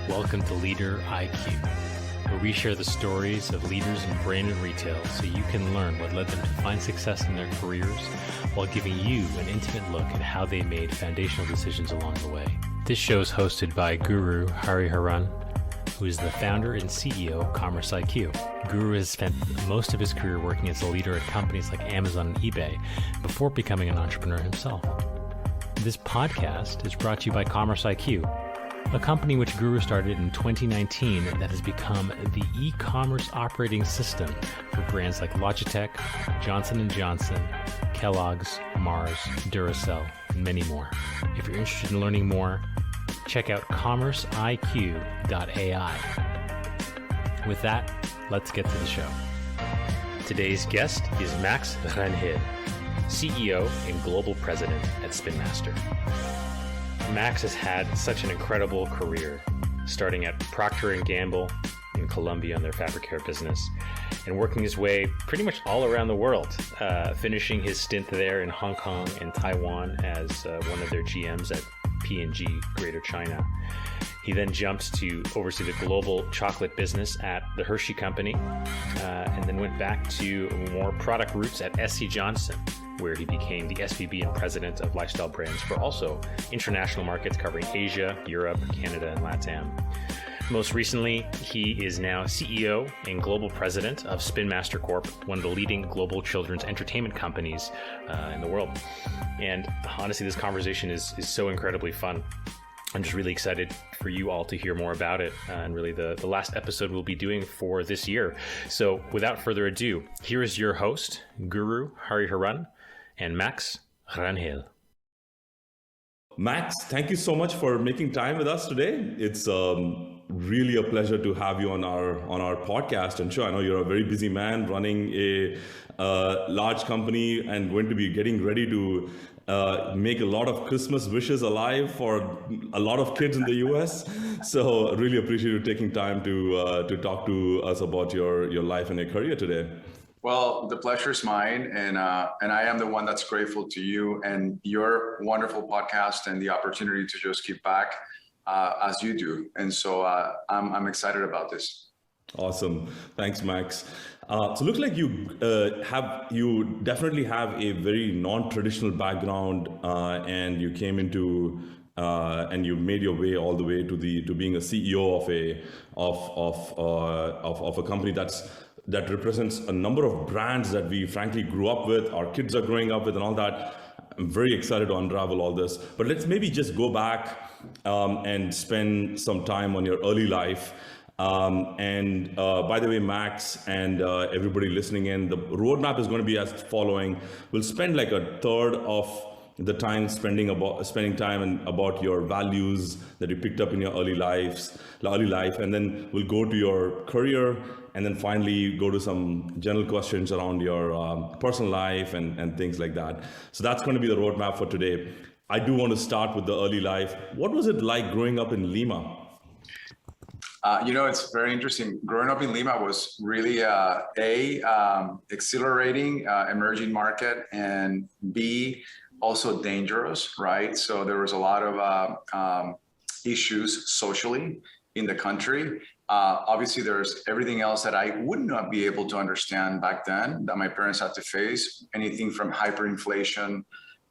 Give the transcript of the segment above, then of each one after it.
Welcome to LeaderIQ, where we share the stories of leaders in brand and retail so you can learn what led them to find success in their careers while giving you an intimate look at how they made foundational decisions along the way. This show is hosted by Guru Hariharan, who is the founder and CEO of CommerceIQ. Guru has spent most of his career working as a leader at companies like Amazon and eBay before becoming an entrepreneur himself. This podcast is brought to you by CommerceIQ, a company which Guru started in 2019 that has become the e-commerce operating system for brands like Logitech, Johnson & Johnson, Kellogg's, Mars, Duracell, and many more. If you're interested in learning more, check out commerceiq.ai. With that, let's get to the show. Today's guest is Max Rangel, CEO and Global President at Spin Master. Max has had such an incredible career, starting at Procter & Gamble in Colombia on their fabric care business, and working his way pretty much all around the world, finishing his stint there in Hong Kong and Taiwan as one of their GMs at P&G Greater China. He then jumped to oversee the global chocolate business at the Hershey Company, and then went back to more product roots at SC Johnson, where he became the SVP and president of lifestyle brands for also international markets covering Asia, Europe, Canada, and LATAM. Most recently, he is now CEO and global president of Spin Master Corp, one of the leading global children's entertainment companies in the world. And honestly, this conversation is so incredibly fun. I'm just really excited for you all to hear more about it, and really the last episode we'll be doing for this year. So without further ado, here is your host, Guru Hariharan, and Max Rangel. Max, thank you so much for making time with us today. It's really a pleasure to have you on our podcast. And sure, I know you're a very busy man running a large company and going to be getting ready to make a lot of Christmas wishes alive for a lot of kids in the US. So really appreciate you taking time to talk to us about your life and your career today. Well, the pleasure is mine, and I am the one that's grateful to you and your wonderful podcast and the opportunity to just give back as you do. And so I'm excited about this. Awesome. Thanks, Max. So it looks like you definitely have a very non-traditional background, and you came into and you made your way all the way to being a CEO of a company that represents a number of brands that we frankly grew up with, our kids are growing up with, and all that. I'm very excited to unravel all this. But let's maybe just go back and spend some time on your early life. And by the way, Max and everybody listening in, the roadmap is going to be as following. We'll spend like a third of the time spending time about your values that you picked up in your early life, and then we'll go to your career, and then finally go to some general questions around your personal life and things like that. So that's going to be the roadmap for today. I do want to start with the early life. What was it like growing up in Lima? It's very interesting. Growing up in Lima was really exhilarating, emerging market, and B, also dangerous, right? So there was a lot of issues socially in the country. Obviously, there's everything else that I would not be able to understand back then that my parents had to face. Anything from hyperinflation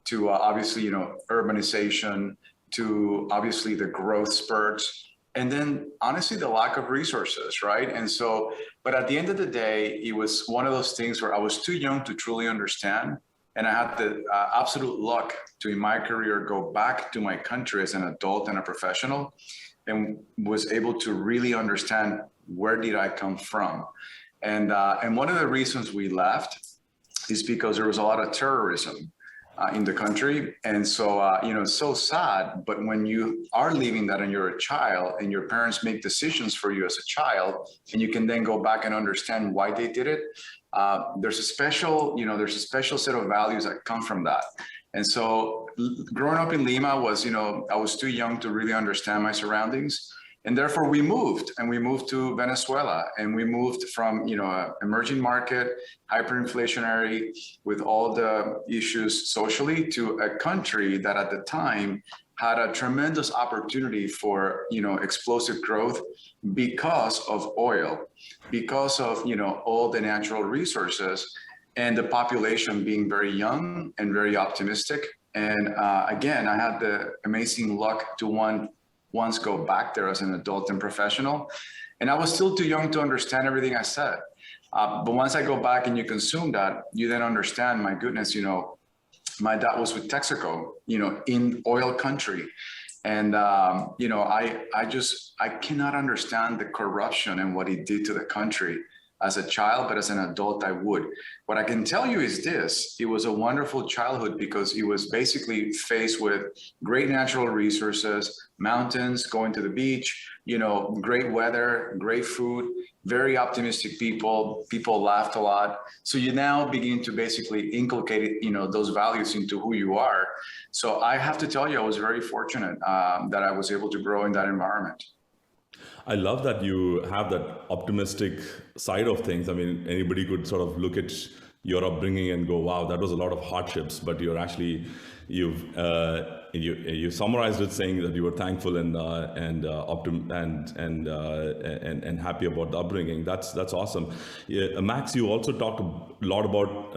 to obviously, urbanization, to obviously the growth spurts. And then honestly, the lack of resources, right? And so, but at the end of the day, it was one of those things where I was too young to truly understand. And I had the absolute luck to, in my career, go back to my country as an adult and a professional, and was able to really understand where did I come from. And one of the reasons we left is because there was a lot of terrorism in the country. And so, it's so sad, but when you are leaving that and you're a child and your parents make decisions for you as a child, and you can then go back and understand why they did it, there's a special set of values that come from that. And so growing up in Lima was, I was too young to really understand my surroundings. And therefore we moved to Venezuela, and we moved from, an emerging market, hyperinflationary with all the issues socially, to a country that at the time had a tremendous opportunity for, explosive growth because of oil, because of, all the natural resources, and the population being very young and very optimistic. And again, I had the amazing luck to once go back there as an adult and professional. And I was still too young to understand everything I said. But once I go back and you consume that, you then understand, my goodness, my dad was with Texaco, in oil country. And, I cannot understand the corruption and what he did to the country as a child, but as an adult, I would. What I can tell you is this: it was a wonderful childhood because he was basically faced with great natural resources, mountains, going to the beach, great weather, great food, very optimistic people laughed a lot. So you now begin to basically inculcate, those values into who you are. So I have to tell you, I was very fortunate that I was able to grow in that environment. I love that you have that optimistic side of things. I mean, anybody could sort of look at your upbringing and go, wow, that was a lot of hardships, but you're actually, you summarized it saying that you were thankful and happy about the upbringing. That's awesome. Yeah, Max, you also talked a lot about,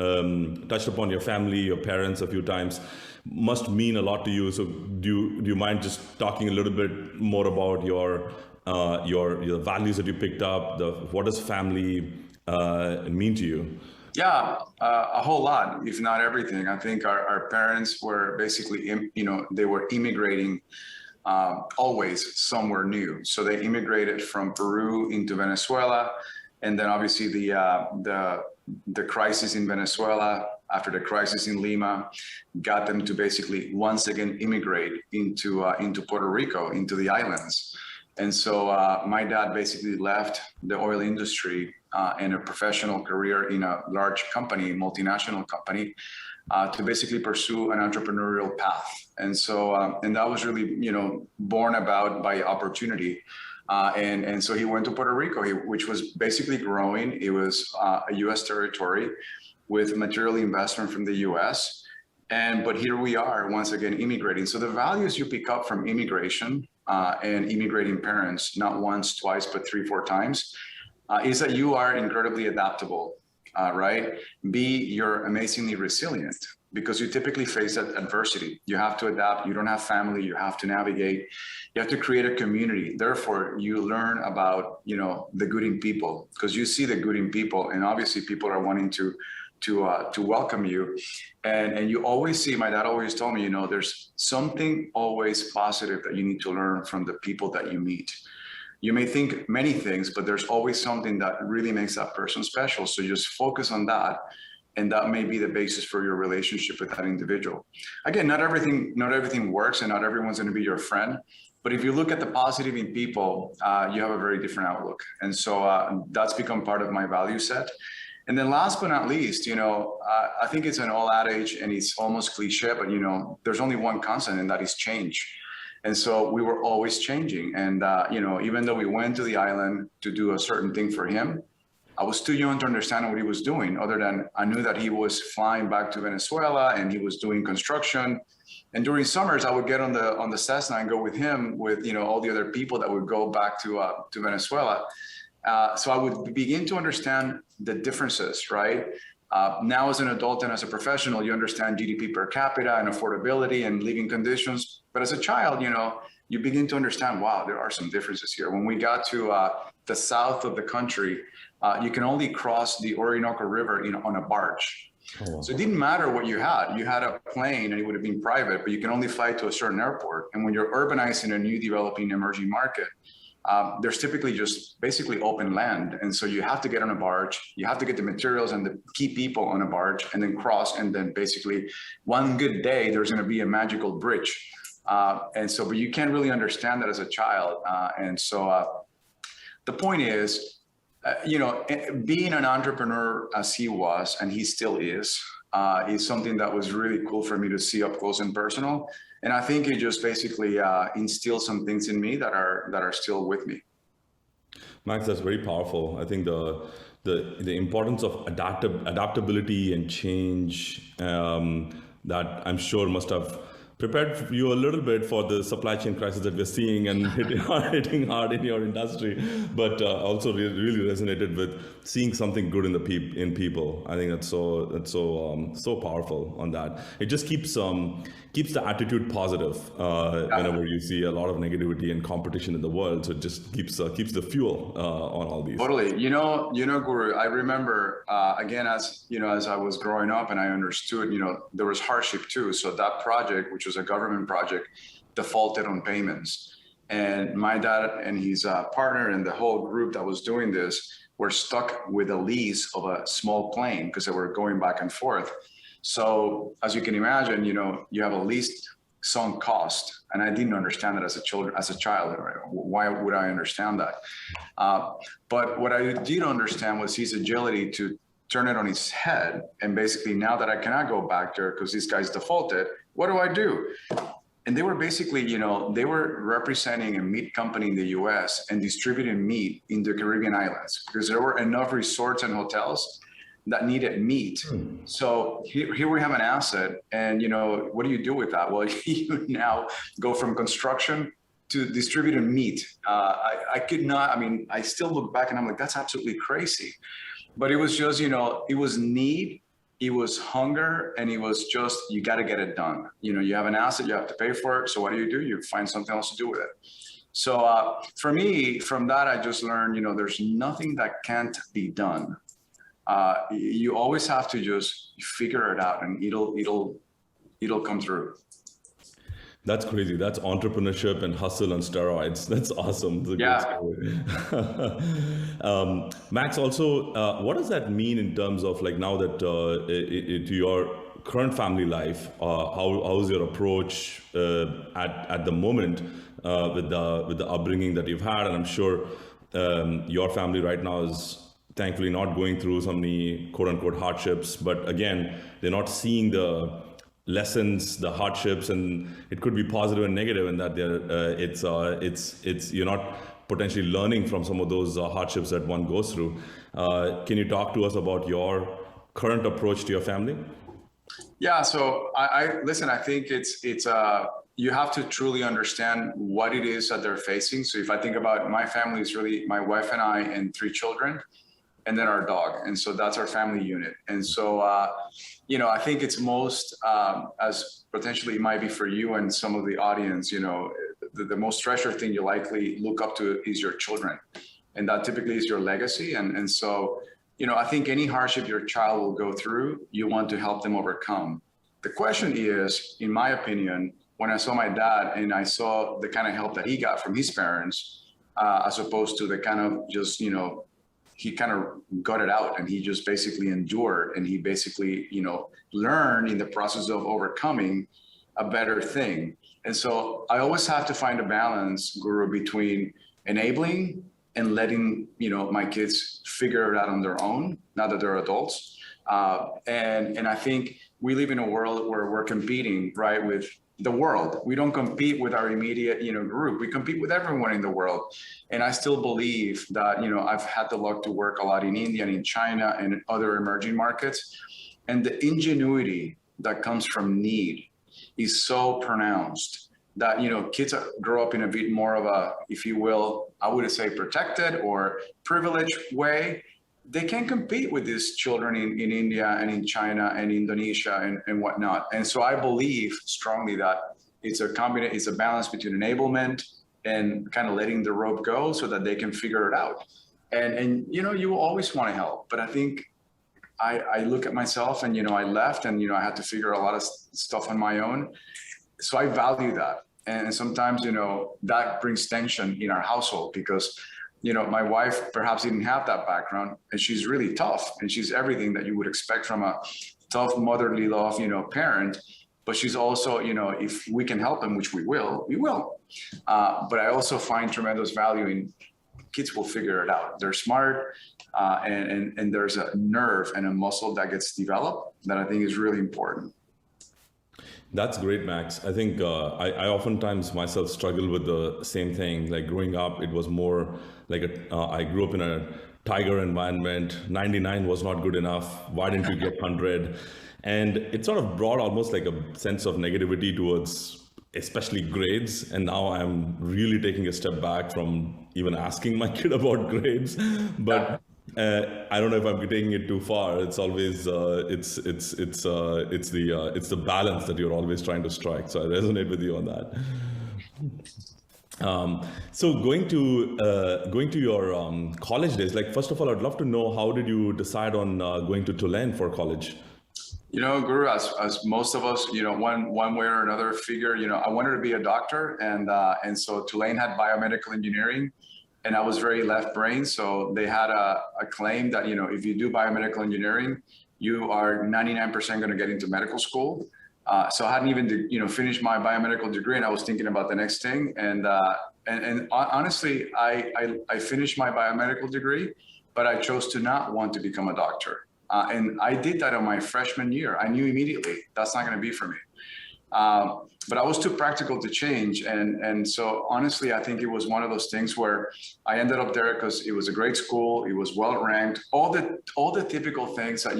touched upon your family, your parents a few times. Must mean a lot to you. So do you mind just talking a little bit more about your values that you picked up? What does family mean to you? Yeah, a whole lot, if not everything. I think our parents were basically, they were immigrating always somewhere new. So they immigrated from Peru into Venezuela, and then obviously the crisis in Venezuela, after the crisis in Lima, got them to basically once again immigrate into Puerto Rico, into the islands. And so my dad basically left the oil industry and a professional career in a large company, multinational company, to basically pursue an entrepreneurial path. And so, and that was really, born about by opportunity. And so he went to Puerto Rico, which was basically growing. It was a U.S. territory with material investment from the U.S. But here we are once again immigrating. So the values you pick up from immigration and immigrating parents, not once, twice, but 3, 4 times, is that you are incredibly adaptable, right? B, you're amazingly resilient because you typically face that adversity. You have to adapt. You don't have family. You have to navigate. You have to create a community. Therefore, you learn about, the good in people because you see the good in people, and obviously people are wanting to welcome you. And you always see, my dad always told me, there's something always positive that you need to learn from the people that you meet. You may think many things, but there's always something that really makes that person special. So just focus on that. And that may be the basis for your relationship with that individual. Again, not everything works and not everyone's going to be your friend. But if you look at the positive in people, you have a very different outlook. And so that's become part of my value set. And then last but not least, I think it's an old adage and it's almost cliche, but, there's only one constant, and that is change. And so we were always changing. And, even though we went to the island to do a certain thing for him, I was too young to understand what he was doing, other than I knew that he was flying back to Venezuela and he was doing construction. And during summers, I would get on the Cessna and go with him with, all the other people that would go back to Venezuela. So I would begin to understand the differences, right? Now as an adult and as a professional, you understand GDP per capita and affordability and living conditions. But as a child, you begin to understand, wow, there are some differences here. When we got to the south of the country, you can only cross the Orinoco River on a barge. Oh. So it didn't matter what you had. You had a plane and it would have been private, but you can only fly to a certain airport. And when you're urbanized in a new developing emerging market, there's typically just basically open land. And so you have to get on a barge, you have to get the materials and the key people on a barge and then cross. And then basically one good day, there's going to be a magical bridge. But you can't really understand that as a child. The point is, being an entrepreneur as he was, and he still is something that was really cool for me to see up close and personal. And I think it just basically instilled some things in me that are still with me. Max, that's very powerful. I think the importance of adaptability and change that I'm sure must have prepared you a little bit for the supply chain crisis that we're seeing and hitting hard in your industry, but also really resonated with seeing something good in people. I think that's so powerful on that. It just keeps the attitude positive whenever you see a lot of negativity and competition in the world. So it just keeps the fuel on all these. Totally. You know, Guru, I remember again, as I was growing up and I understood, there was hardship too. So that project, which was a government project, defaulted on payments. And my dad and his partner and the whole group that was doing this were stuck with a lease of a small plane because they were going back and forth. So as you can imagine, you have a least sunk cost. And I didn't understand that as a child. Why would I understand that? But what I did understand was his agility to turn it on his head. And basically, now that I cannot go back there because these guys defaulted, what do I do? And they were basically, they were representing a meat company in the US and distributing meat in the Caribbean islands because there were enough resorts and hotels that needed meat. So here we have an asset, and what do you do with that? Well, you now go from construction to distributing meat. I could not, I still look back and I'm like, that's absolutely crazy. But it was just, it was need, it was hunger, and it was just, you got to get it done. You have an asset, you have to pay for it. So what do? You find something else to do with it. So for me, from that, I just learned, there's nothing that can't be done. You always have to just figure it out, and it'll come through. That's crazy. That's entrepreneurship and hustle on steroids. That's awesome. That's Max, also, what does that mean in terms of now that to your current family life? How's your approach at the moment with the upbringing that you've had? And I'm sure your family right now is thankfully not going through so many quote unquote hardships, but again, they're not seeing the lessons, the hardships, and it could be positive and negative in that it's you're not potentially learning from some of those hardships that one goes through. Can you talk to us about your current approach to your family? Yeah, so I listen, I think it's you have to truly understand what it is that they're facing. So if I think about my family, is really my wife and I and 3 children, and then our dog. And so that's our family unit. And so, I think it's most, as potentially it might be for you and some of the audience, the most treasured thing you likely look up to is your children. And that typically is your legacy. And so, I think any hardship your child will go through, you want to help them overcome. The question is, in my opinion, when I saw my dad and I saw the kind of help that he got from his parents, as opposed to the kind of just, he kind of got it out and he just basically endured, and he basically, learned in the process of overcoming a better thing. And so I always have to find a balance, Guru, between enabling and letting, my kids figure it out on their own, now that they're adults. And I think we live in a world where we're competing, right, with the world. We don't compete with our immediate, group. We compete with everyone in the world. And I still believe that, I've had the luck to work a lot in India and in China and in other emerging markets. And the ingenuity that comes from need is so pronounced that, kids grow up in a bit more of a, if you will, I would say protected or privileged way. They can't compete with these children in India and in China and Indonesia and whatnot. And so I believe strongly that it's a balance between enablement and kind of letting the rope go so that they can figure it out. And you will always want to help. But I think I look at myself and, I left and, I had to figure a lot of stuff on my own. So I value that. And sometimes, that brings tension in our household because my wife perhaps didn't have that background, and she's really tough, and she's everything that you would expect from a tough motherly love, parent. But she's also, if we can help them, which we will. But I also find tremendous value in kids will figure it out. They're smart, and there's a nerve and a muscle that gets developed that I think is really important. That's great, Max. I think I oftentimes myself struggle with the same thing. Like growing up, it was more like I grew up in a tiger environment. 99 was not good enough. Why didn't you get 100? And it sort of brought almost like a sense of negativity towards especially grades. And now I'm really taking a step back from even asking my kid about grades. But I don't know if I'm taking it too far. It's always it's the balance that you're always trying to strike. So I resonate with you on that. So going to your college days, like first of all, I'd love to know, how did you decide on going to Tulane for college? Guru, as most of us, one way or another figure, I wanted to be a doctor, and so Tulane had biomedical engineering, and I was very left brain. So they had a claim that, if you do biomedical engineering, you are 99% going to get into medical school. So I hadn't even, finished my biomedical degree, and I was thinking about the next thing. And honestly, I finished my biomedical degree, but I chose to not want to become a doctor. And I did that in my freshman year. I knew immediately that's not going to be for me. But I was too practical to change. And so honestly, I think it was one of those things where I ended up there because it was a great school. It was well ranked. All the typical things that,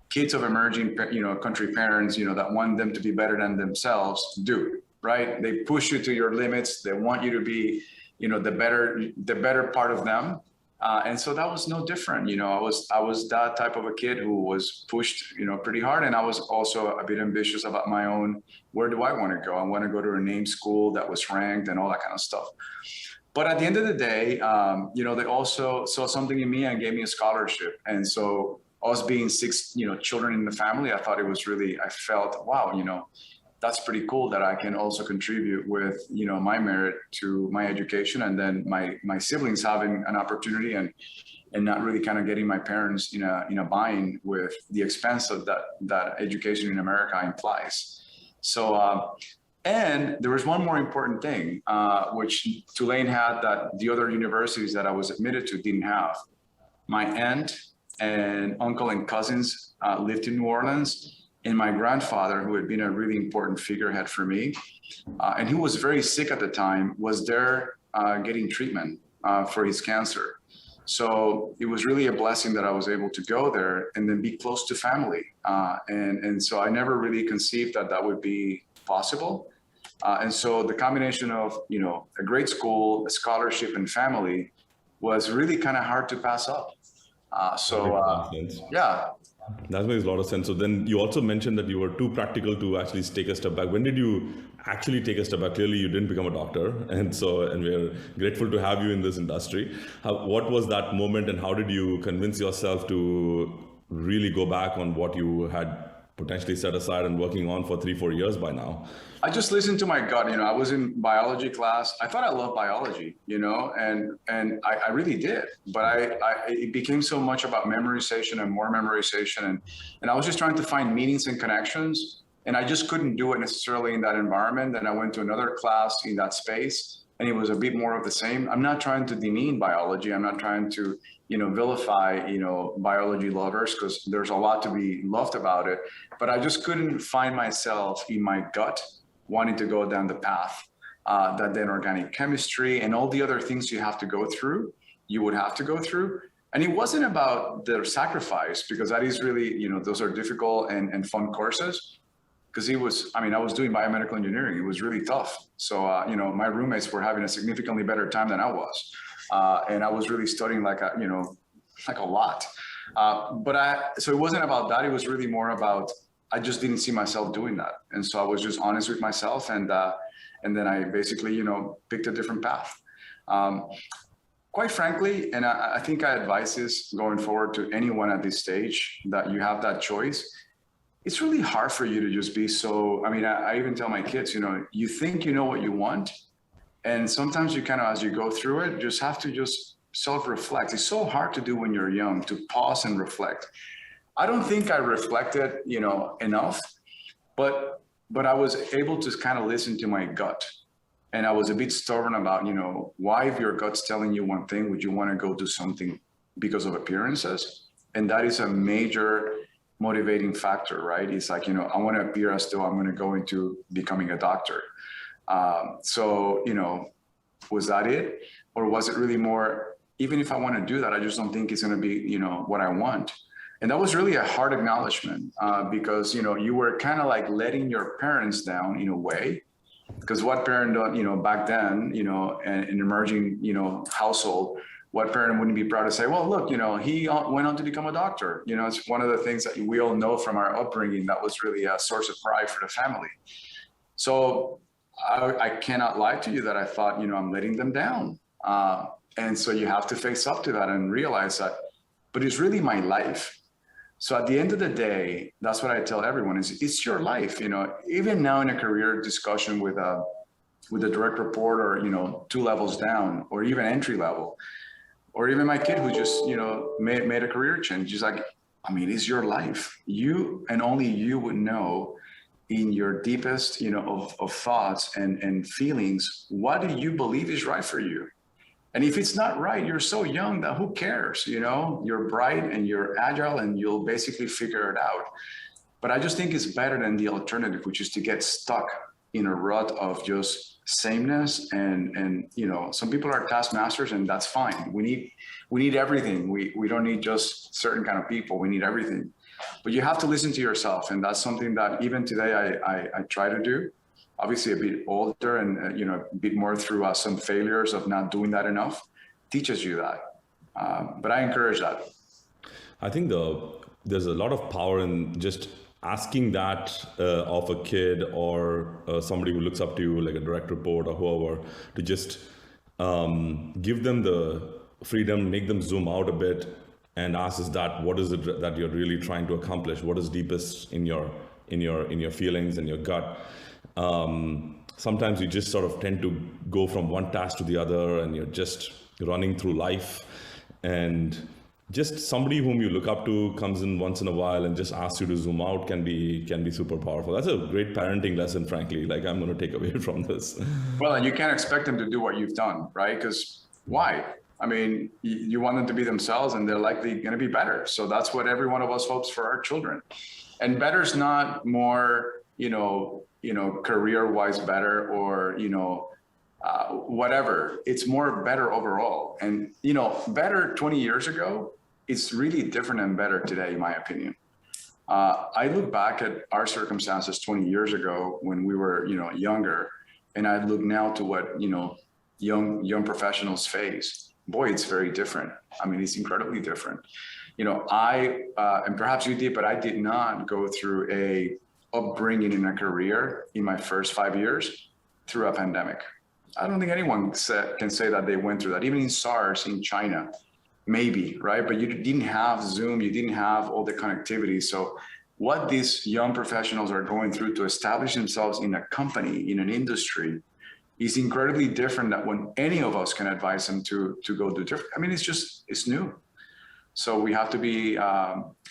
kids of emerging, country parents, that want them to be better than themselves do, right? They push you to your limits. They want you to be, the better part of them. And so that was no different. I was that type of a kid who was pushed, pretty hard. And I was also a bit ambitious about my own, where do I want to go? I want to go to a named school that was ranked and all that kind of stuff. But at the end of the day, they also saw something in me and gave me a scholarship. And so us being 6, children in the family, I thought it was really, I felt, wow, that's pretty cool that I can also contribute with, my merit to my education, and then my siblings having an opportunity and not really kind of getting my parents in a bind with the expense of that education in America implies. So, and there was one more important thing, which Tulane had that the other universities that I was admitted to didn't have. My aunt and uncle and cousins lived in New Orleans. And my grandfather, who had been a really important figurehead for me, and who was very sick at the time, was there getting treatment for his cancer. So it was really a blessing that I was able to go there and then be close to family. And so I never really conceived that would be possible. And so the combination of, a great school, a scholarship, and family was really kind of hard to pass up. Yeah. That makes a lot of sense. So then you also mentioned that you were too practical to actually take a step back. When did you actually take a step back? Clearly, you didn't become a doctor. And we're grateful to have you in this industry. What was that moment, and how did you convince yourself to really go back on what you had potentially set aside and working on for 3-4 years by now? I just listened to my gut. I was in biology class. I thought I loved biology, and I really did. But it became so much about memorization and more memorization, and I was just trying to find meanings and connections, and I just couldn't do it necessarily in that environment. Then I went to another class in that space, and it was a bit more of the same. I'm not trying to demean biology. I'm not trying to vilify, biology lovers, because there's a lot to be loved about it. But I just couldn't find myself in my gut wanting to go down the path that then organic chemistry and all the other things you would have to go through. And it wasn't about the sacrifice, because that is really, those are difficult and fun courses. Because I was doing biomedical engineering. It was really tough. So, my roommates were having a significantly better time than I was. And I was really studying like a lot. So it wasn't about that. It was really more about, I just didn't see myself doing that. And so I was just honest with myself. And then I basically, picked a different path. Quite frankly, and I think I advise this going forward to anyone at this stage, that you have that choice. It's really hard for you to just be so, I even tell my kids, you think you know what you want. And sometimes you kind of, as you go through it, just have to just self-reflect. It's so hard to do when you're young, to pause and reflect. I don't think I reflected, enough, but I was able to kind of listen to my gut. And I was a bit stubborn about, why, if your gut's telling you one thing, would you want to go do something because of appearances? And that is a major motivating factor, right? It's like, I want to appear as though I'm going to go into becoming a doctor. So, was that it? Or was it really more, even if I want to do that, I just don't think it's going to be, what I want. And that was really a hard acknowledgement because, you were kind of like letting your parents down in a way. Because what parent, back then, an emerging, household, what parent wouldn't be proud to say, well, look, he went on to become a doctor. It's one of the things that we all know from our upbringing that was really a source of pride for the family. So I cannot lie to you that I thought, I'm letting them down. And so you have to face up to that and realize that, but it's really my life. So at the end of the day, that's what I tell everyone is it's your life. Even now in a career discussion with a direct report or, 2 levels down or even entry level, or even my kid who just, made a career change. He's like, it's your life. You and only you would know in your deepest, of thoughts and feelings, what do you believe is right for you? And if it's not right, you're so young that who cares? You're bright and you're agile and you'll basically figure it out. But I just think it's better than the alternative, which is to get stuck in a rut of just sameness. And some people are taskmasters, and that's fine. We need everything. We don't need just certain kind of people. We need everything. But you have to listen to yourself, and that's something that even today I try to do. Obviously a bit older and, a bit more through some failures of not doing that enough teaches you that. But I encourage that. I think there's a lot of power in just asking that of a kid or somebody who looks up to you, like a direct report or whoever, to just give them the freedom, make them zoom out a bit and ask is that what is it that you're really trying to accomplish? What is deepest in your feelings and your gut? Sometimes you just sort of tend to go from one task to the other and you're just running through life, and just somebody whom you look up to comes in once in a while and just asks you to zoom out can be super powerful. That's a great parenting lesson, frankly, like I'm going to take away from this. Well, and you can't expect them to do what you've done, right? Because why? You want them to be themselves and they're likely going to be better. So that's what every one of us hopes for our children. And better's not more, career-wise better or, whatever. It's more better overall. And, better 20 years ago, it's really different than better today, in my opinion. I look back at our circumstances 20 years ago when we were, younger, and I look now to what, young professionals face. Boy, it's very different. It's incredibly different. And perhaps you did, but I did not go through a upbringing in a career in my first 5 years through a pandemic. I don't think anyone can say that they went through that. Even in SARS in China, maybe, right? But you didn't have Zoom, you didn't have all the connectivity. So what these young professionals are going through to establish themselves in a company, in an industry, is incredibly different than when any of us can advise them to go do different. It's new. So we have to be,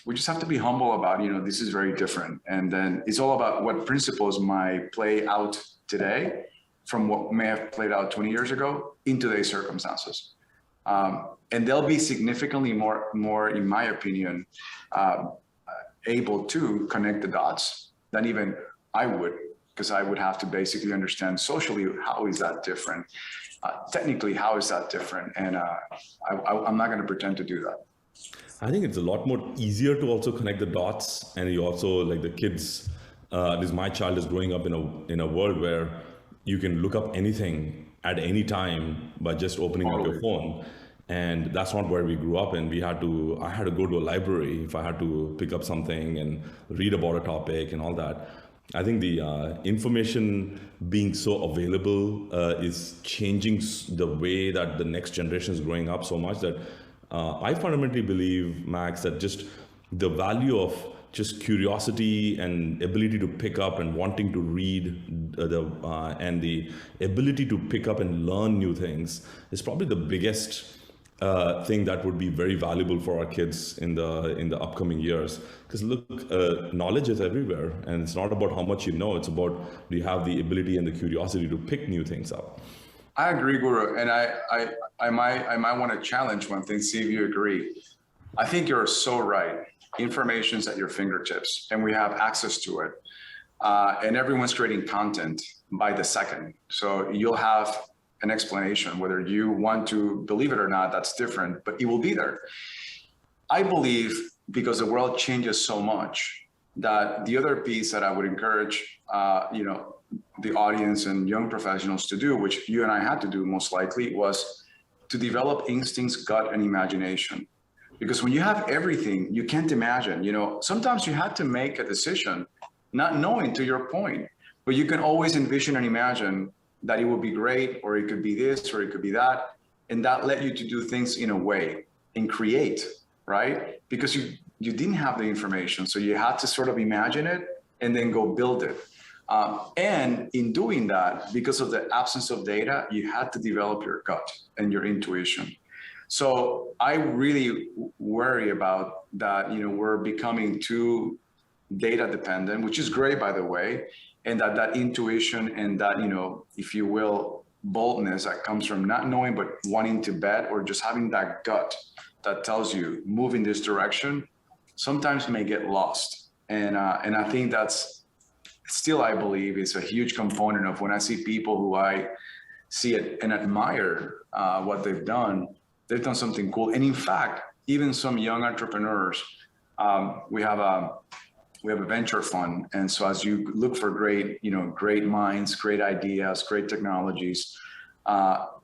we just have to be humble about, this is very different. And then it's all about what principles might play out today from what may have played out 20 years ago in today's circumstances. And they'll be significantly more, in my opinion, able to connect the dots than even I would, because I would have to basically understand socially, how is that different? Technically, how is that different? And I'm not going to pretend to do that. I think it's a lot more easier to also connect the dots, and you also, like the kids, at least my child is growing up in a world where you can look up anything at any time by just opening up your phone. And that's not where we grew up. And I had to go to a library if I had to pick up something and read about a topic and all that. I think the information being so available is changing the way that the next generation is growing up so much that I fundamentally believe, Max, that just the value of just curiosity and ability to pick up and wanting to read and the ability to pick up and learn new things is probably the biggest thing that would be very valuable for our kids in the upcoming years. Because look, knowledge is everywhere, and it's not about how much you know. It's about, do you have the ability and the curiosity to pick new things up? I agree, Guru, and I might want to challenge one thing, see if you agree. I think you're so right. Information's at your fingertips, and we have access to it. And everyone's creating content by the second. So you'll have an explanation, whether you want to believe it or not, that's different, but it will be there. I believe because the world changes so much that the other piece that I would encourage, the audience and young professionals to do, which you and I had to do most likely, was to develop instincts, gut, and imagination. Because when you have everything, you can't imagine. Sometimes you have to make a decision, not knowing, to your point, but you can always envision and imagine that it would be great, or it could be this, or it could be that. And that led you to do things in a way and create, right? Because you didn't have the information. So you had to sort of imagine it and then go build it. And in doing that, because of the absence of data, you had to develop your gut and your intuition. So I really worry about that. We're becoming too data dependent, which is great, by the way. And that intuition and that, if you will, boldness that comes from not knowing, but wanting to bet, or just having that gut that tells you move in this direction, sometimes may get lost. And I think that's still, I believe, is a huge component of when I see people who I see it and admire what they've done something cool. And in fact, even some young entrepreneurs, we have a venture fund. And so as you look for great minds, great ideas, great technologies,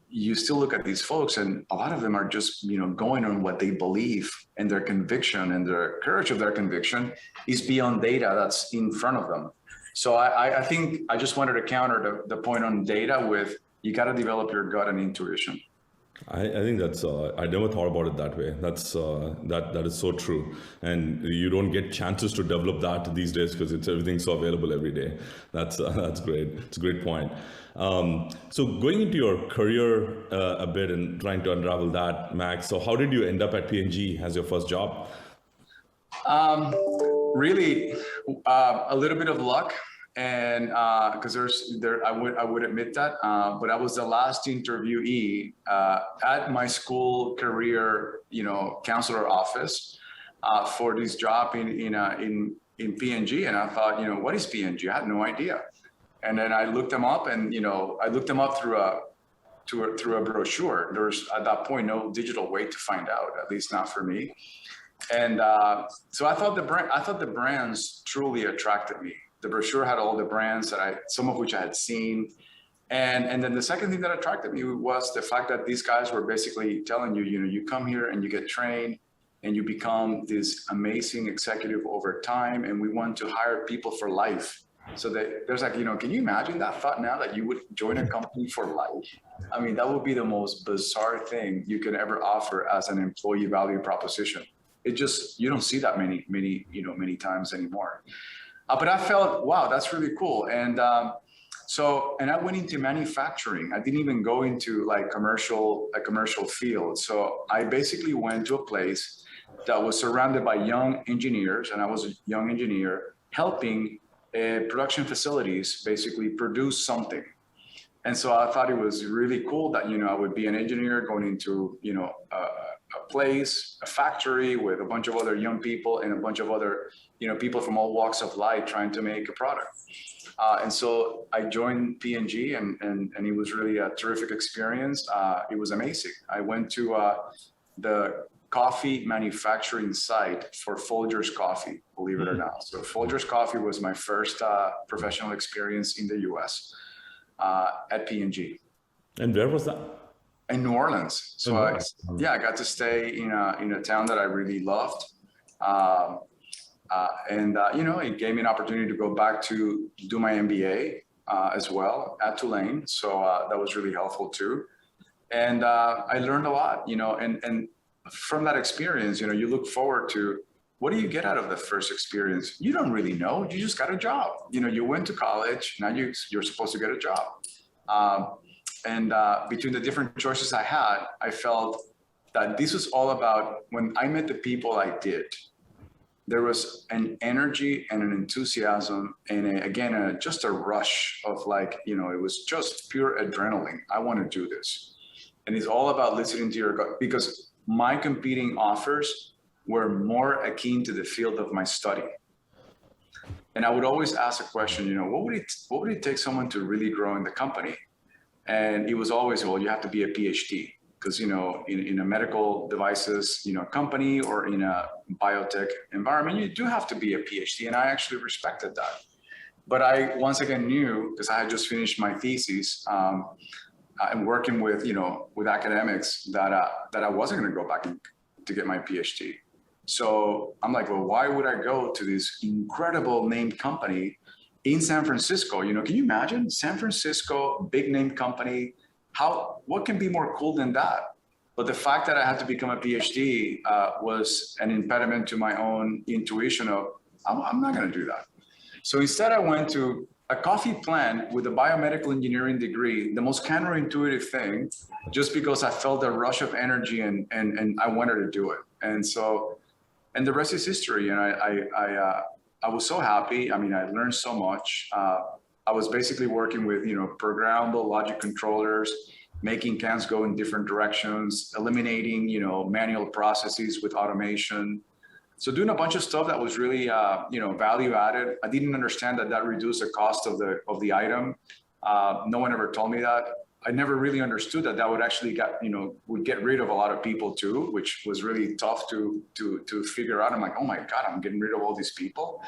you still look at these folks, and a lot of them are just, going on what they believe, and their conviction and their courage of their conviction is beyond data that's in front of them. So I think I just wanted to counter the point on data with, you got to develop your gut and intuition. I think that's, I never thought about it that way. That's, that is so true. And you don't get chances to develop that these days because everything's so available every day. That's great. It's a great point. So going into your career a bit and trying to unravel that, Max, so how did you end up at P&G as your first job? Really, a little bit of luck. And because I would admit that, but I was the last interviewee at my school career, counselor office for this job in P&G, and I thought, what is P&G? I had no idea. And then I looked them up, and I looked them up through a brochure. There's at that point no digital way to find out, at least not for me. And so I thought the brands truly attracted me. The brochure had all the brands some of which I had seen. And then the second thing that attracted me was the fact that these guys were basically telling you, you come here and you get trained and you become this amazing executive over time. And we want to hire people for life. So there's like, can you imagine that thought now, that you would join a company for life? I mean, that would be the most bizarre thing you could ever offer as an employee value proposition. You don't see that many times anymore. But I felt, wow, that's really cool. And and I went into manufacturing. I didn't even go into like a commercial field. So I basically went to a place that was surrounded by young engineers, and I was a young engineer helping production facilities basically produce something. And so I thought it was really cool that, I would be an engineer going into, a place, a factory with a bunch of other young people and a bunch of other, people from all walks of life trying to make a product. And so I joined P&G, and it was really a terrific experience. It was amazing. I went to the coffee manufacturing site for Folgers Coffee, believe it or not. So Folgers Coffee was my first professional experience in the US at P&G. And where was that? In New Orleans. So I got to stay in a town that I really loved. It gave me an opportunity to go back to do my MBA as well at Tulane. So that was really helpful too. And I learned a lot, and from that experience, you look forward to, what do you get out of the first experience? You don't really know. You just got a job. You went to college. Now you're supposed to get a job. And between the different choices I had, I felt that this was all about, when I met the people I did, there was an energy and an enthusiasm and just a rush of like, it was just pure adrenaline. I want to do this. And it's all about listening to your gut, because my competing offers were more akin to the field of my study. And I would always ask a question, what would it take someone to really grow in the company? And it was always, well, you have to be a PhD, because, in a medical devices, company or in a biotech environment, you do have to be a PhD. And I actually respected that. But I once again knew, because I had just finished my thesis and working with, with academics, that I wasn't going to go back to get my PhD. So I'm like, well, why would I go to this incredible named company in San Francisco? Can you imagine San Francisco, big name company? What can be more cool than that? But the fact that I had to become a PhD was an impediment to my own intuition of, I'm not going to do that. So instead, I went to a coffee plant with a biomedical engineering degree, the most counterintuitive thing, just because I felt a rush of energy and I wanted to do it. And the rest is history. And I was so happy. I mean, I learned so much. I was basically working with, programmable logic controllers, making cans go in different directions, eliminating, manual processes with automation. So doing a bunch of stuff that was really, value added. I didn't understand that reduced the cost of the item. No one ever told me that. I never really understood that would actually would get rid of a lot of people too, which was really tough to figure out. I'm like, oh my God, I'm getting rid of all these people.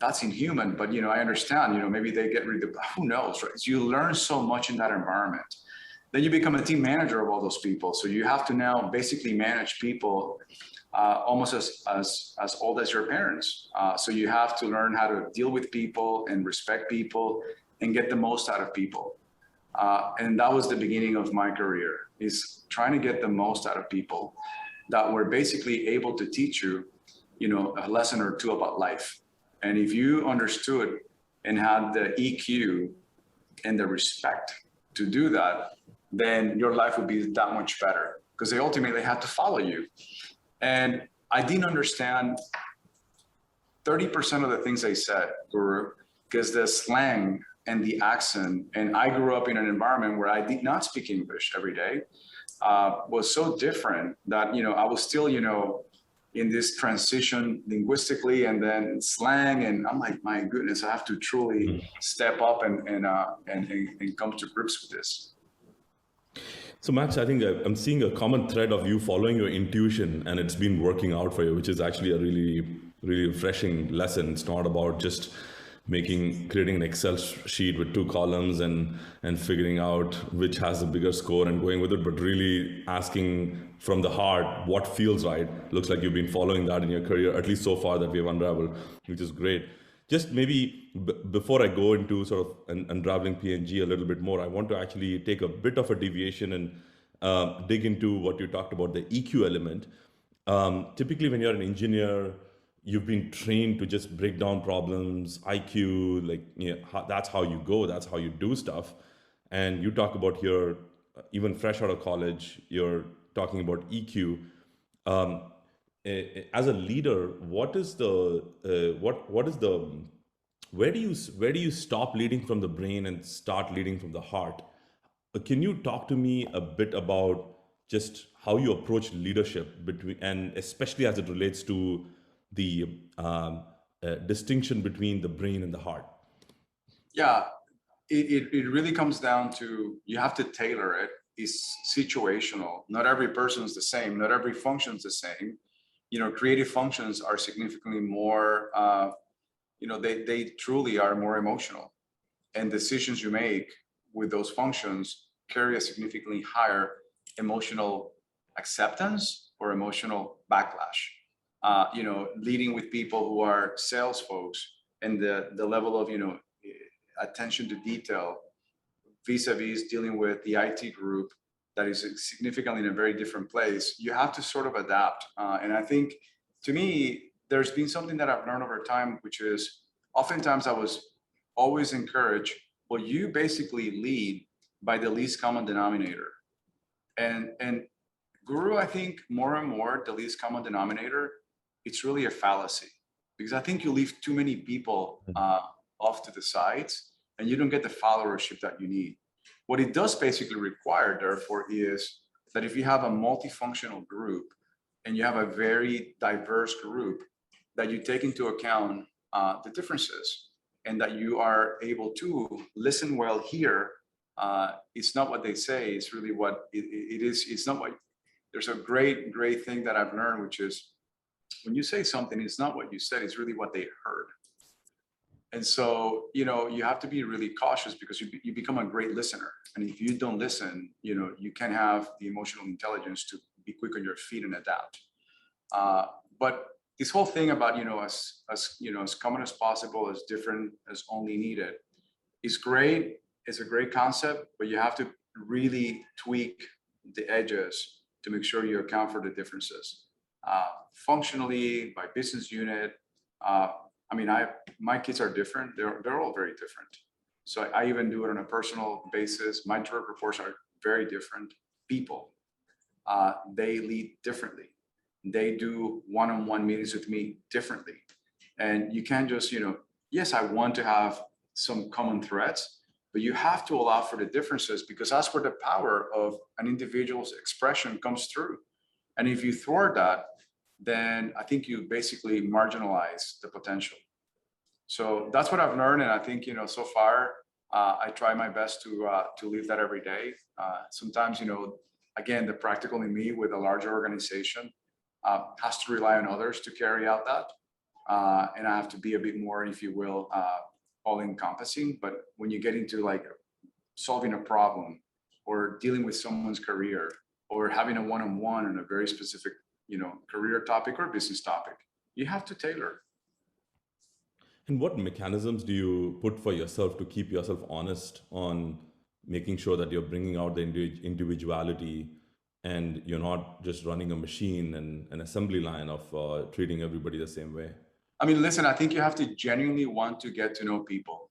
That's inhuman, but I understand, maybe they get rid of, who knows, right? So you learn so much in that environment. Then you become a team manager of all those people. So you have to now basically manage people almost as old as your parents. So you have to learn how to deal with people and respect people and get the most out of people. And that was the beginning of my career, is trying to get the most out of people that were basically able to teach you, a lesson or two about life. And if you understood and had the EQ and the respect to do that, then your life would be that much better, because they ultimately had to follow you. And I didn't understand 30% of the things they said, Guru, because the slang and the accent, and I grew up in an environment where I did not speak English every day, was so different that, I was still, in this transition linguistically and then slang. And I'm like, my goodness, I have to truly step up and come to grips with this. So Max, I think I'm seeing a common thread of you following your intuition, and it's been working out for you, which is actually a really, really refreshing lesson. It's not about just creating an Excel sheet with 2 columns and figuring out which has the bigger score and going with it, but really asking from the heart what feels right. Looks like you've been following that in your career, at least so far that we have unraveled, which is great. Just maybe before I go into sort of unraveling P&G a little bit more, I want to actually take a bit of a deviation and dig into what you talked about, the EQ element. Typically, when you're an engineer, you've been trained to just break down problems, IQ, that's how you go, that's how you do stuff. And you talk about here, even fresh out of college, you're talking about EQ. As a leader, where do you stop leading from the brain and start leading from the heart? Can you talk to me a bit about just how you approach leadership and especially as it relates to the distinction between the brain and the heart? Yeah, it really comes down to, you have to tailor it. It's situational. Not every person is the same. Not every function is the same. Creative functions are significantly more, they truly are more emotional, and decisions you make with those functions carry a significantly higher emotional acceptance or emotional backlash. Leading with people who are sales folks and the level of, attention to detail vis-a-vis dealing with the IT group that is significantly in a very different place, you have to sort of adapt. And I think, to me, there's been something that I've learned over time, which is oftentimes I was always encouraged, well, you basically lead by the least common denominator. And Guru, I think more and more, the least common denominator, it's really a fallacy, because I think you leave too many people off to the sides and you don't get the followership that you need. What it does basically require, therefore, is that if you have a multifunctional group and you have a very diverse group, that you take into account the differences, and that you are able to listen well here It's not what they say, it's really what it is. It's not what, there's a great thing that I've learned, which is when you say something, it's not what you said, it's really what they heard. And so, you have to be really cautious because you become a great listener. And if you don't listen, you can have the emotional intelligence to be quick on your feet and adapt. But this whole thing about, as common as possible, as different as only needed is great. It's a great concept, but you have to really tweak the edges to make sure you account for the differences. Functionally, by business unit, my kids are different. They're all very different. So I even do it on a personal basis. My direct reports are very different people. They lead differently. They do one-on-one meetings with me differently. And you can't just, yes, I want to have some common threads, but you have to allow for the differences because that's where the power of an individual's expression comes through. And if you thwart that, then I think you basically marginalize the potential. So that's what I've learned. And I think, so far, I try my best to live that every day. Sometimes, again, the practical in me with a larger organization has to rely on others to carry out that. And I have to be a bit more, if you will, all encompassing. But when you get into like solving a problem or dealing with someone's career or having a one-on-one on a very specific career topic or business topic, you have to tailor. And what mechanisms do you put for yourself to keep yourself honest on making sure that you're bringing out the individuality and you're not just running a machine and an assembly line of treating everybody the same way? Listen, I think you have to genuinely want to get to know people.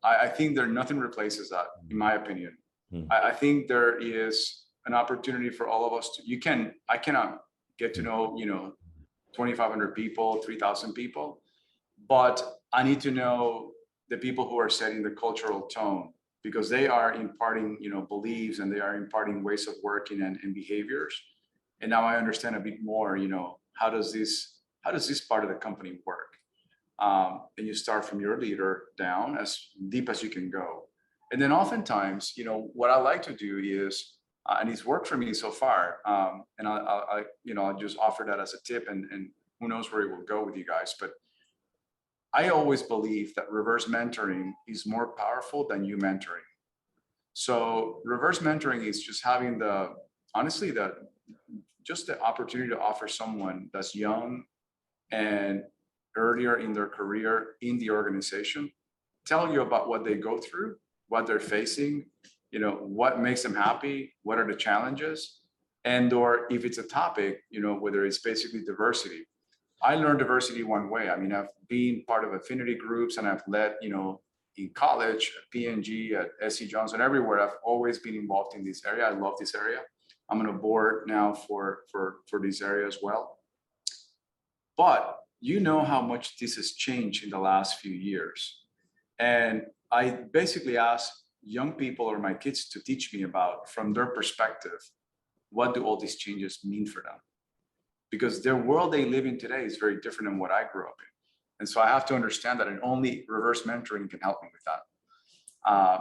I think nothing replaces that, in my opinion. I think there is an opportunity for all of us to, I cannot get to know, 2,500 people, 3,000 people, but I need to know the people who are setting the cultural tone because they are imparting, beliefs and they are imparting ways of working and behaviors. And now I understand a bit more, how does this part of the company work? And you start from your leader down as deep as you can go. And then oftentimes, what I like to do is, and it's worked for me so far. And I'll just offer that as a tip and who knows where it will go with you guys. But I always believe that reverse mentoring is more powerful than you mentoring. So reverse mentoring is just having the opportunity to offer someone that's young and earlier in their career in the organization, tell you about what they go through, what they're facing, what makes them happy, what are the challenges, and or if it's a topic, whether it's basically diversity. I learned diversity one way. I've been part of affinity groups and I've led, in college, at P&G, at SC Johnson, everywhere. I've always been involved in this area. I love this area. I'm on a board now for this area as well. But how much this has changed in the last few years. And I basically ask young people or my kids to teach me about, from their perspective, what do all these changes mean for them? Because their world they live in today is very different than what I grew up in. And so I have to understand that, and only reverse mentoring can help me with that.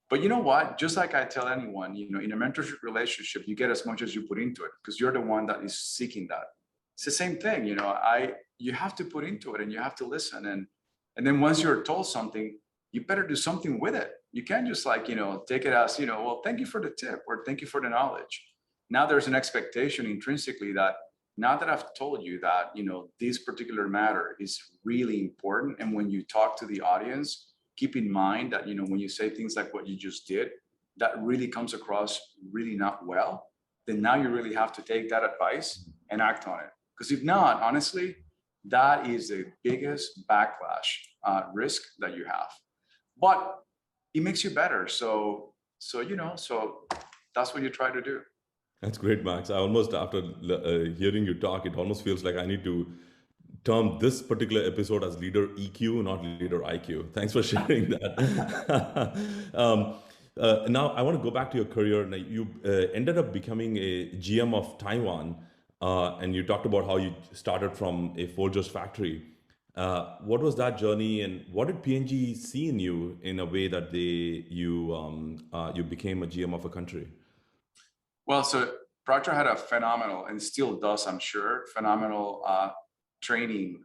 But you know what? Just like I tell anyone, in a mentorship relationship, you get as much as you put into it because you're the one that is seeking that. It's the same thing, you have to put into it and you have to listen. And then once you're told something, you better do something with it. You can't just take it as, well, thank you for the tip or thank you for the knowledge. Now there's an expectation intrinsically that now that I've told you that, this particular matter is really important. And when you talk to the audience, keep in mind that, when you say things like what you just did, that really comes across really not well, then now you really have to take that advice and act on it. Because if not, honestly, that is the biggest backlash risk that you have. But it makes you better. So that's what you try to do. That's great, Max. I almost, after hearing you talk, it almost feels like I need to term this particular episode as LeaderIQ, not LeaderIQ. Thanks for sharing that. Now, I want to go back to your career. Now, you ended up becoming a GM of Taiwan, and you talked about how you started from a Folgers factory. What was that journey, and what did P&G see in you in a way that you became a GM of a country? Well, so Procter had a phenomenal, and still does, I'm sure, phenomenal training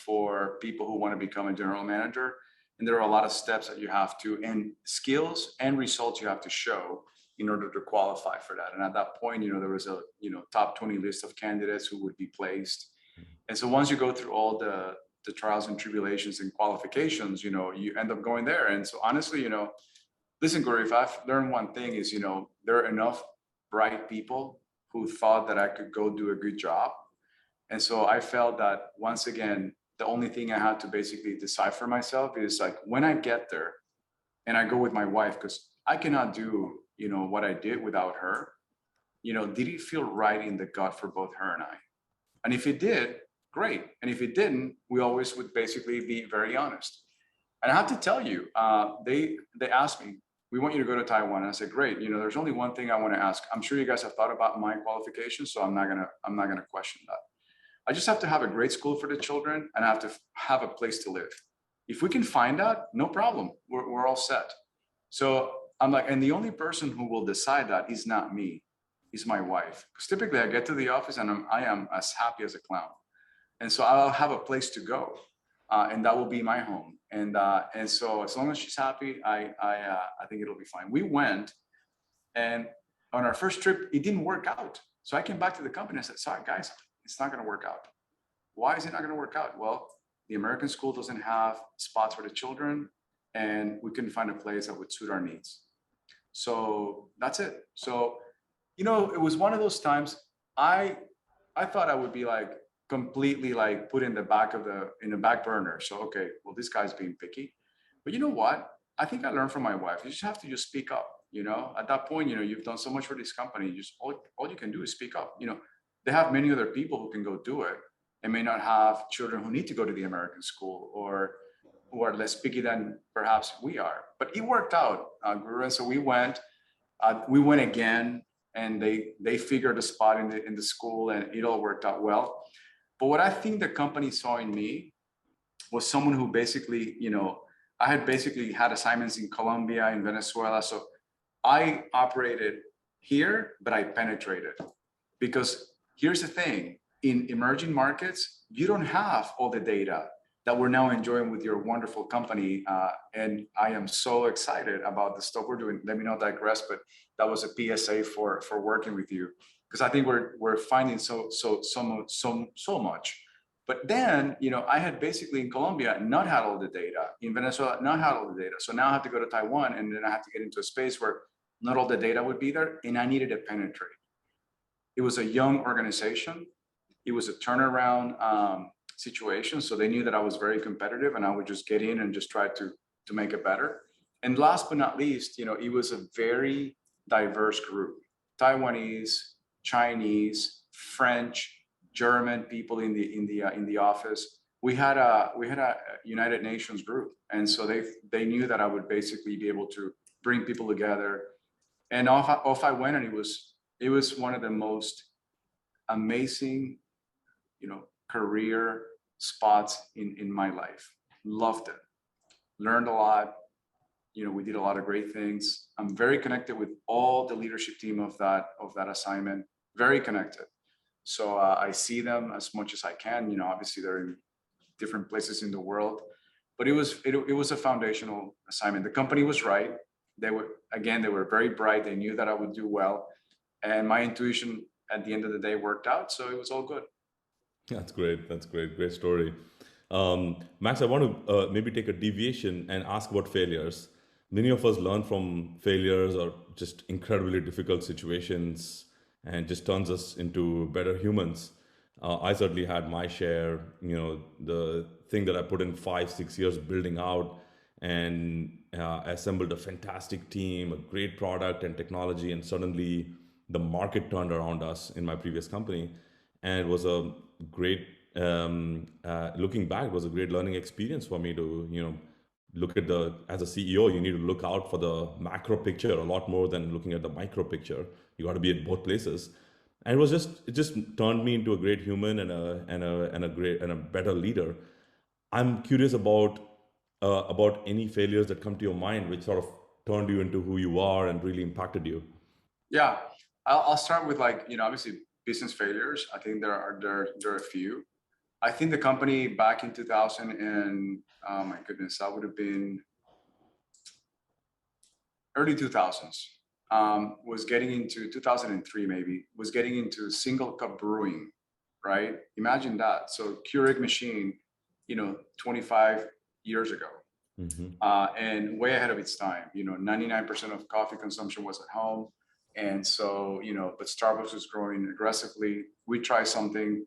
for people who want to become a general manager. And there are a lot of steps that you have to, and skills and results you have to show in order to qualify for that. And at that point, there was a top 20 list of candidates who would be placed. And so once you go through all the trials and tribulations and qualifications, you end up going there. And so honestly, listen, Corey, if I've learned one thing is, there are enough bright people who thought that I could go do a good job. And so I felt that once again, the only thing I had to basically decide for myself is like, when I get there and I go with my wife, because I cannot do, what I did without her, did it feel right in the gut for both her and I? And if it did, great. And if it didn't, we always would basically be very honest. And I have to tell you, they asked me, we want you to go to Taiwan. And I said, great. There's only one thing I want to ask. I'm sure you guys have thought about my qualifications, so I'm not gonna question that. I just have to have a great school for the children, and I have to have a place to live. If we can find that, no problem. We're all set. So I'm like, and the only person who will decide that is not me, is my wife. Because typically I get to the office and I am as happy as a clown. And so I'll have a place to go, and that will be my home. And so as long as she's happy, I think it'll be fine. We went, and on our first trip, it didn't work out. So I came back to the company and said, sorry guys, it's not going to work out. Why is it not going to work out? Well, the American school doesn't have spots for the children, and we couldn't find a place that would suit our needs. So that's it. So, it was one of those times I thought I would be like completely like put in the back burner. So, okay, well, this guy's being picky. But you know what? I think I learned from my wife. You just have to just speak up. At that point, you've done so much for this company. All you can do is speak up. They have many other people who can go do it, and may not have children who need to go to the American school, or who are less picky than perhaps we are. But it worked out, Guru. And so we went again, and they figured a spot in the school, and it all worked out well. But what I think the company saw in me was someone who basically, I had basically had assignments in Colombia, in Venezuela. So I operated here, but I penetrated. Because here's the thing, in emerging markets, you don't have all the data that we're now enjoying with your wonderful company. And I am so excited about the stuff we're doing. Let me not digress, but that was a PSA for working with you, because I think we're finding so much. But then, I had basically in Colombia not had all the data, in Venezuela not had all the data. So now I have to go to Taiwan, and then I have to get into a space where not all the data would be there, and I needed to penetrate. It was a young organization. It was a turnaround situation. So they knew that I was very competitive, and I would just get in and just try to make it better. And last but not least, it was a very diverse group: Taiwanese, Chinese, French, German people in the office. We had a United Nations group, and so they knew that I would basically be able to bring people together. And off I went, and it was one of the most amazing, career spots in my life. Loved it. Learned a lot. We did a lot of great things. I'm very connected with all the leadership team of that assignment. Very connected. So I see them as much as I can. Obviously they're in different places in the world, but it was a foundational assignment. The company was right. They were very bright. They knew that I would do well, and my intuition at the end of the day worked out. So it was all good. That's great. That's great. Great story. Max, I want to maybe take a deviation and ask about failures. Many of us learn from failures or just incredibly difficult situations, and just turns us into better humans. I certainly had my share, the thing that I put in 5-6 years building out, and assembled a fantastic team, a great product and technology, and suddenly the market turned around us in my previous company. And it was a great, looking back, it was a great learning experience for me to, look at as a CEO, you need to look out for the macro picture a lot more than looking at the micro picture. You got to be at both places. And it just turned me into a great human and a better leader. I'm curious about any failures that come to your mind, which sort of turned you into who you are and really impacted you. Yeah, I'll start with like, obviously business failures. I think there are a few. I think the company back in 2000 and oh my goodness, that would have been early 2000s. Was getting into 2003 maybe, was getting into single cup brewing, right? Imagine that. So Keurig machine, 25 years ago, and way ahead of its time. 99% of coffee consumption was at home. And so, but Starbucks was growing aggressively. We tried something,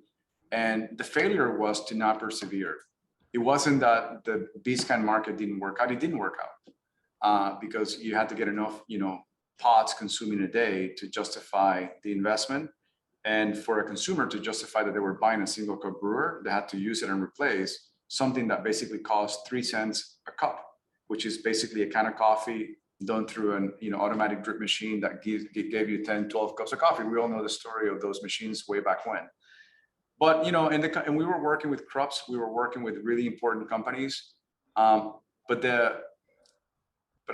and the failure was to not persevere. It wasn't that the B-scan market didn't work out. It didn't work out because you had to get enough, pods consuming a day to justify the investment. And for a consumer to justify that they were buying a single cup brewer, they had to use it and replace something that basically cost 3 cents a cup, which is basically a can of coffee done through an automatic drip machine that gave you 10, 12 cups of coffee. We all know the story of those machines way back when. But and we were working with crops, we were working with really important companies. But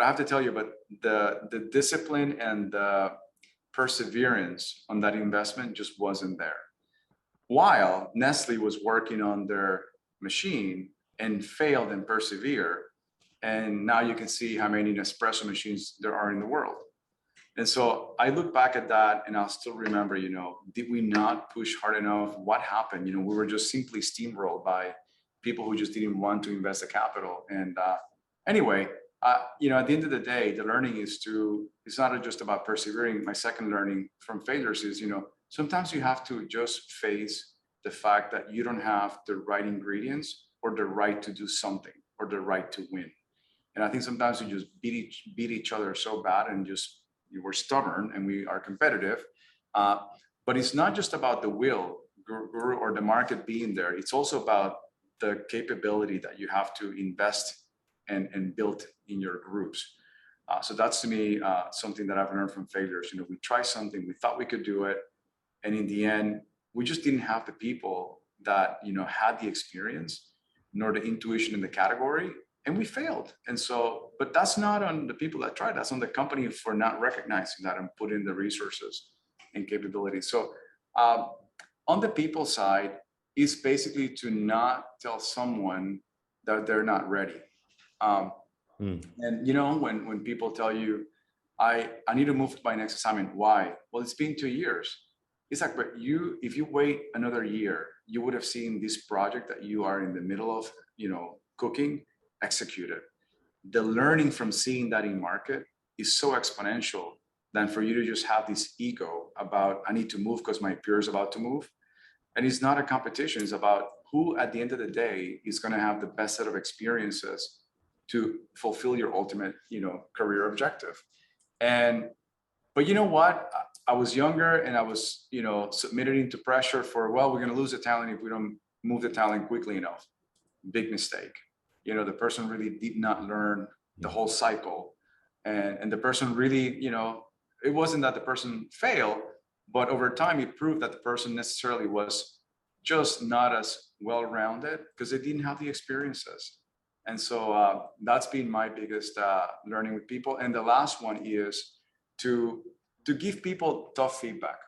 I have to tell you, but the discipline and the perseverance on that investment just wasn't there. While Nestle was working on their machine and failed and persevered, and now you can see how many Nespresso machines there are in the world. And so I look back at that and I'll still remember, did we not push hard enough? What happened? We were just simply steamrolled by people who just didn't want to invest the capital. And anyway, at the end of the day, the learning it's not just about persevering. My second learning from failures is, sometimes you have to just face the fact that you don't have the right ingredients or the right to do something or the right to win. And I think sometimes we just beat each other so bad and we're stubborn and we are competitive. But it's not just about the will or the market being there. It's also about the capability that you have to invest and build in your groups. So that's to me something that I've learned from failures. We tried something, we thought we could do it, and in the end, we just didn't have the people that had the experience nor the intuition in the category, and we failed. And so, but that's not on the people that tried. That's on the company for not recognizing that and putting the resources and capabilities. So on the people side, is basically to not tell someone that they're not ready. And when people tell you, I need to move to my next assignment, why? Well, it's been 2 years. It's like, but if you wait another year, you would have seen this project that you are in the middle of, cooking, executed. The learning from seeing that in market is so exponential than for you to just have this ego about, I need to move because my peer is about to move. And it's not a competition. It's about who, at the end of the day, is going to have the best set of experiences to fulfill your ultimate, career objective. But you know what? I was younger and I was, submitted into pressure for, well, we're going to lose the talent if we don't move the talent quickly enough. Big mistake. The person really did not learn the whole cycle. And the person really, it wasn't that the person failed, but over time it proved that the person necessarily was just not as well-rounded because they didn't have the experiences. And so that's been my biggest learning with people. And the last one is to give people tough feedback,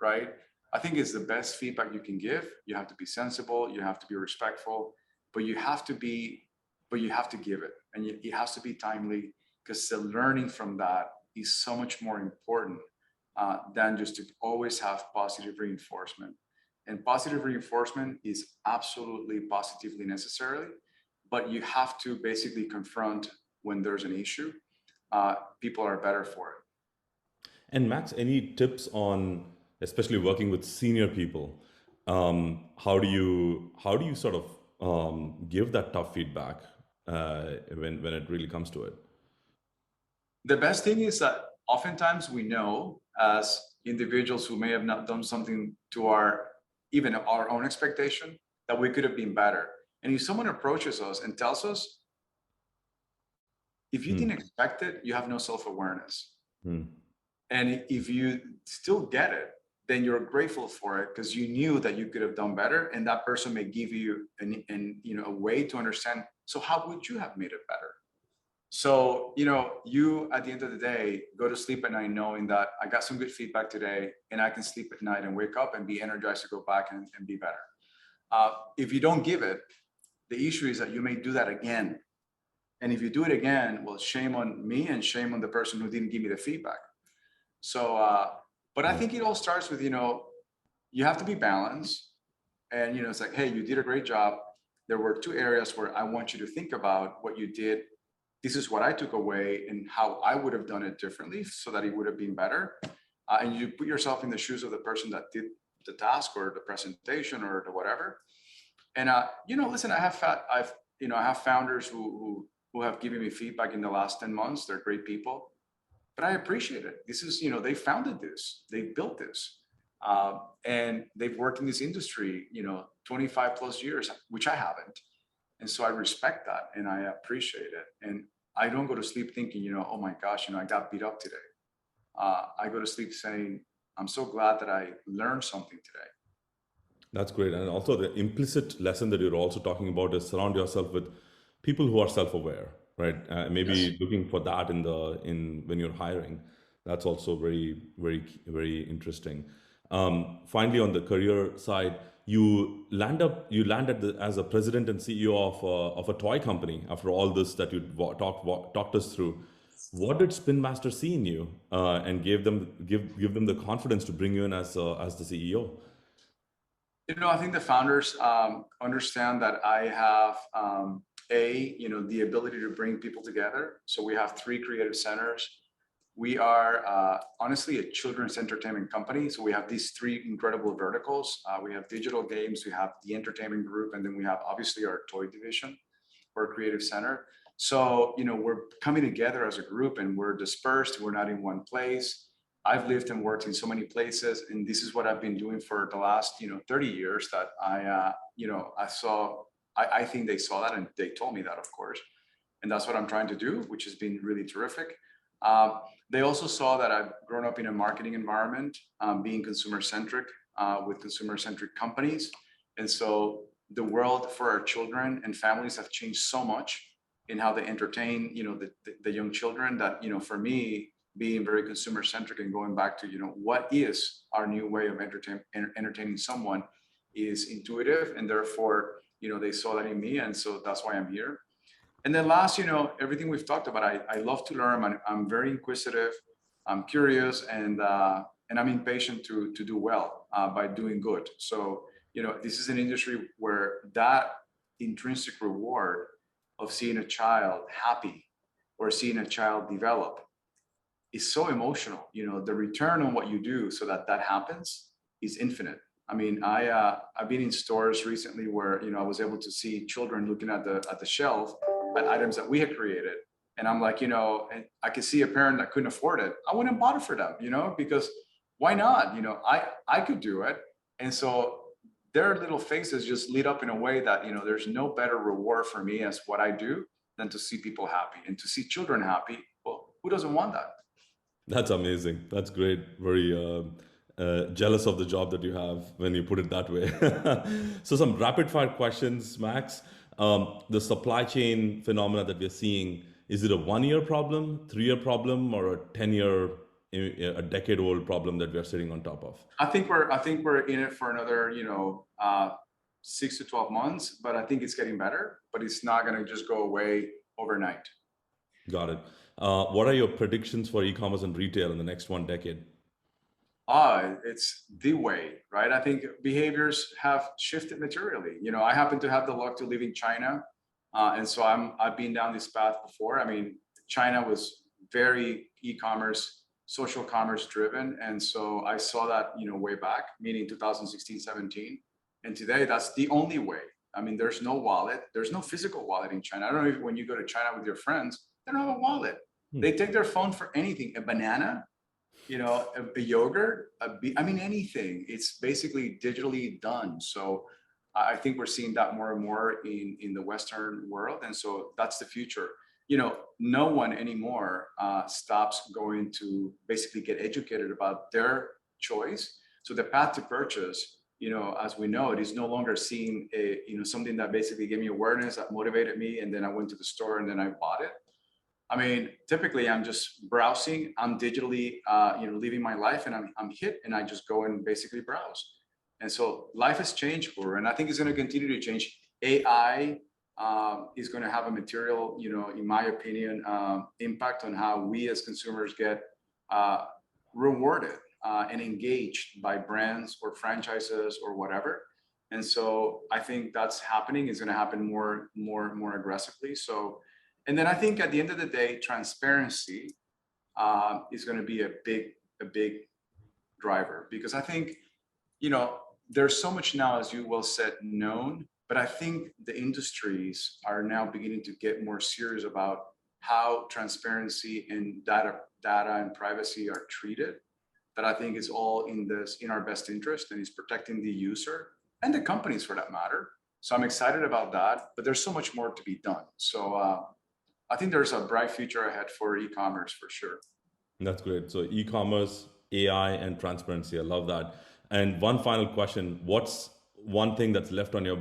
right? I think it's the best feedback you can give. You have to be sensible, you have to be respectful, but you have to give it, and it has to be timely, because the learning from that is so much more important than just to always have positive reinforcement. And positive reinforcement is absolutely positively necessary, but you have to basically confront when there's an issue. People are better for it. And Max, any tips on, especially working with senior people, how do you sort of give that tough feedback when it really comes to it? The best thing is that oftentimes we know, as individuals who may have not done something to even our own expectation, that we could have been better. And if someone approaches us and tells us, if you didn't expect it, you have no self-awareness. And if you still get it, then you're grateful for it because you knew that you could have done better, and that person may give you a way to understand. So how would you have made it better? So you at the end of the day go to sleep at night knowing that I got some good feedback today, and I can sleep at night and wake up and be energized to go back and be better. If you don't give it, the issue is that you may do that again. And if you do it again, well, shame on me and shame on the person who didn't give me the feedback. So, but I think it all starts with, you have to be balanced. And, it's like, hey, you did a great job. There were two areas where I want you to think about what you did. This is what I took away and how I would have done it differently so that it would have been better. And you put yourself in the shoes of the person that did the task or the presentation or the whatever. And, listen, I have founders who have given me feedback in the last 10 months. They're great people, but I appreciate it. This is, they founded this, they built this, and they've worked in this industry, 25 plus years, which I haven't. And so I respect that and I appreciate it. And I don't go to sleep thinking, oh my gosh, I got beat up today. I go to sleep saying, I'm so glad that I learned something today. That's great. And also the implicit lesson that you're also talking about is surround yourself with people who are self-aware, right? Maybe Yes. looking for that when you're hiring. That's also very, very, very interesting. Finally, on the career side, you landed as a president and CEO of a toy company after all this that you talked us through. What did Spin Master see in you and give them the confidence to bring you in as the CEO? I think the founders understand that I have the ability to bring people together. So we have 3 creative centers. We are honestly a children's entertainment company. So we have these 3 incredible verticals. We have digital games, we have the entertainment group, and then we have obviously our toy division or creative center. So, we're coming together as a group and we're dispersed. We're not in one place. I've lived and worked in so many places, and this is what I've been doing for the last, 30 years that I think they saw that and they told me that, of course. And that's what I'm trying to do, which has been really terrific. They also saw that I've grown up in a marketing environment, being consumer-centric, with consumer-centric companies. And so the world for our children and families have changed so much in how they entertain, the young children that, for me, being very consumer-centric and going back to, what is our new way of entertaining someone is intuitive. And therefore, they saw that in me. And so that's why I'm here. And then last, everything we've talked about, I love to learn. I'm very inquisitive, I'm curious, and I'm impatient to do well by doing good. So, this is an industry where that intrinsic reward of seeing a child happy or seeing a child develop is so emotional. The return on what you do so that happens is infinite. I mean, I've been in stores recently where, I was able to see children looking at the shelf at items that we had created. And I'm like, and I could see a parent that couldn't afford it. I wouldn't bother for them, because why not? I could do it. And so their little faces just lit up in a way that, there's no better reward for me as what I do than to see people happy and to see children happy. Well, who doesn't want that? That's amazing. That's great. Very jealous of the job that you have when you put it that way. So some rapid fire questions, Max. The supply chain phenomena that we're seeing, is it a 1-year problem, 3-year problem, or a 10-year, a decade-old problem that we are sitting on top of? I think we're in it for another, 6 to 12 months, but I think it's getting better, but it's not going to just go away overnight. Got it. What are your predictions for e-commerce and retail in the next 1 decade? It's the way, right? I think behaviors have shifted materially. I happen to have the luck to live in China. And so I've been down this path before. I mean, China was very e-commerce, social commerce driven. And so I saw that, way back, meaning 2016, 17. And today that's the only way. I mean, there's no wallet. There's no physical wallet in China. I don't know if when you go to China with your friends, they don't have a wallet. They take their phone for anything, a banana, a yogurt, anything. It's basically digitally done. So I think we're seeing that more and more in the Western world. And so that's the future. No one anymore stops going to basically get educated about their choice. So the path to purchase, as we know, it is no longer seeing something that basically gave me awareness, that motivated me, and then I went to the store and then I bought it. I mean, typically I'm just browsing, I'm digitally, living my life, and I'm hit, and I just go and basically browse. And so life has changed for, and I think it's going to continue to change. AI is going to have a material, in my opinion, impact on how we as consumers get rewarded and engaged by brands or franchises or whatever. And so I think that's happening. It's going to happen more aggressively. So, and then I think at the end of the day, transparency is going to be a big driver, because I think, there's so much now, as you well said, known, but I think the industries are now beginning to get more serious about how transparency and data and privacy are treated. That I think is all in our best interest, and is protecting the user and the companies for that matter. So I'm excited about that, but there's so much more to be done. So I think there's a bright future ahead for e-commerce for sure. That's great. So e-commerce, AI, and transparency. I love that. And one final question: what's one thing that's left on your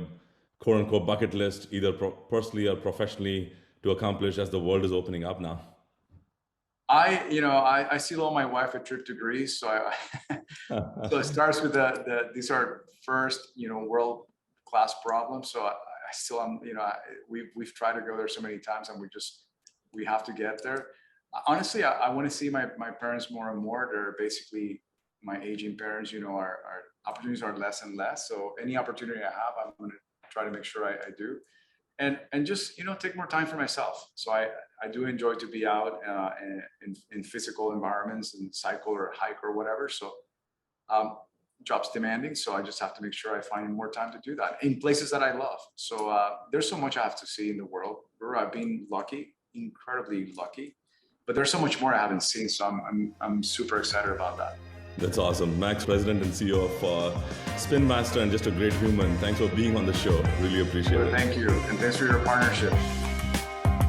quote unquote bucket list, either personally or professionally, to accomplish as the world is opening up now? I still owe my wife a trip to Greece. So so it starts with these are first, world-class problems. So I still am, we've tried to go there so many times, and we have to get there. Honestly, I want to see my parents more and more. They're basically my aging parents, our opportunities are less and less. So any opportunity I have, I'm going to try to make sure I do. And just, take more time for myself. So I do enjoy to be out in physical environments and cycle or hike or whatever. So job's demanding. So I just have to make sure I find more time to do that in places that I love. So there's so much I have to see in the world. I've been lucky, incredibly lucky, but there's so much more I haven't seen. So I'm super excited about that. That's awesome. Max, President and CEO of Spin Master, and just a great human. Thanks for being on the show. Really appreciate it. Thank you. And thanks for your partnership.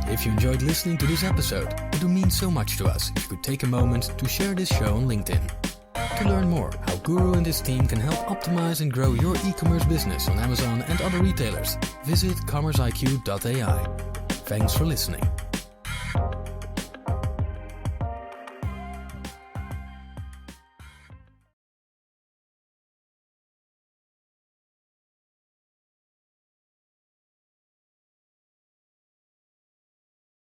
If you enjoyed listening to this episode, it would mean so much to us if you could take a moment to share this show on LinkedIn. To learn more how Guru and his team can help optimize and grow your e-commerce business on Amazon and other retailers, visit commerceiq.ai. Thanks for listening.